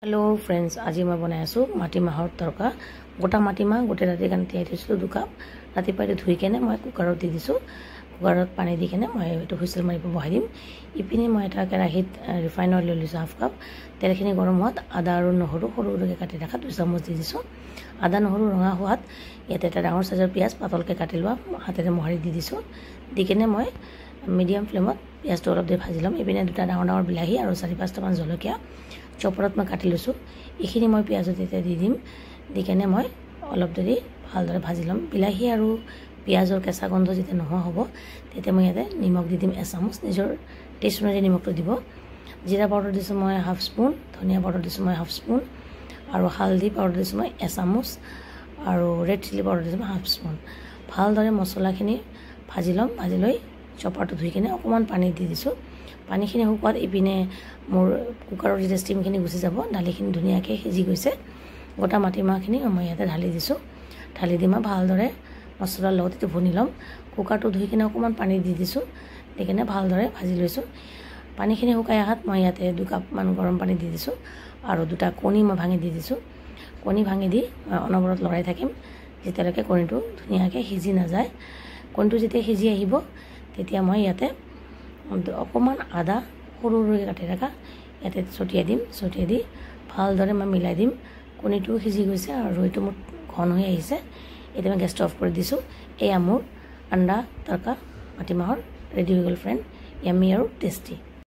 Hello friends, आज मैं बनाई आसो माटीमाहर तड़का। गोटा माटीमाह गोटे राति कारण তিয়াई थैसिलो 2 काप। रातिपुवा धुई केने मैं कुकारोत दी दिसो। कुकारोत पानी दी केने मैं एटु हुइसेल मारिब बहाई दिम। इपिने मैं एटा केराहित रिफाइन ऑयल लैसो हाफ काप। तेलखिनि गरम होवात आदा और নহरु सरुके काटि राखा 2 चामच दी दिसो। आदा নহरु रंगा होवात याते एटा डाঙर साइजर पियाज पातलके काटि लोৱা हातेरे मोहारि दी दिसो। दी केने मैं मीडियम फ्लेमत पियाजटो अलप दे भाजी लम। इपिने दुटा डाঙर डाঙर बिलाही और 4-5 मान जलकिया चपरत मैं काटि लैसो। এইখিনি मैं पियाजत एटा दी दिम। दी केने मैं अलप देरी भालदरे भाजी लम। बिलाही और पियाजर केঁচা गन्ध जेते नहोৱা হ'ব तेते मैं याते निमख दी दिम 1 चामच। निजर टेस्ट अनुसारि निमखটো দিব। जीरा पाउडर दिसो मैं हाफ स्पून, धनिया पाउडर दिसो मैं हाफ स्पून और हालदी पाउडर दिसो मैं 1 चामच और रेड चिली पाउडर दिसो मैं हाफ स्पून। भालदरे मसलाखिनि भाजी लम। भाजी लई चपारটো धुई केने অকমান পানী দি দিছো। পানীখিনি শুকোৱাত ইপিনে মোৰ কুকাৰৰ যে ষ্টিমখিনি গুচি যাব। দালিখিনি ধুনীয়াকৈ সিজি গৈছে। গোটা মাটিমাহখিনি মই ইয়াতে ঢালি দিছোঁ। ঢালি দি মই ভালদৰে মছলাৰ লগত এইটো ভুনি ল'ম। কুকাৰটো ধুই কিনে অকমান পানী দি দিছোঁ। দি কিনে ভালদৰে ভাজি লৈছোঁ। পানীখিনি শুকাই অহাত মই ইয়াতে 2 কাপ মান গৰম পানী দি দিছোঁ আৰু 2টা কণী মই ভাঙি দি দিছোঁ। কণী ভাঙি দি মই অনবৰত লৰাই থাকিম যেতিয়ালৈকে কণীটো ধুনীয়াকৈ সিজি নাযায়। কণীটো যেতিয়া সিজি আহিব তেতিয়া মই ইয়াতে অকমান আদা সৰুকৈ কাটি ৰাখা ইয়াতে ছটিয়াই দিম। ছটিয়াই দি ভালদৰে মই মিলাই দিম। কণীটো সিজি গৈছে আৰু এইটো মোৰ ঘন হৈ আহিছে। এতিয়া মই গেছটো অফ কৰি দিছোঁ। এয়া মোৰ আন্ডা তড়কা মাটিমাহৰ ৰেডি হৈ গ'ল ফ্ৰেণ্ড। ইয়ামি আৰু টেষ্টি।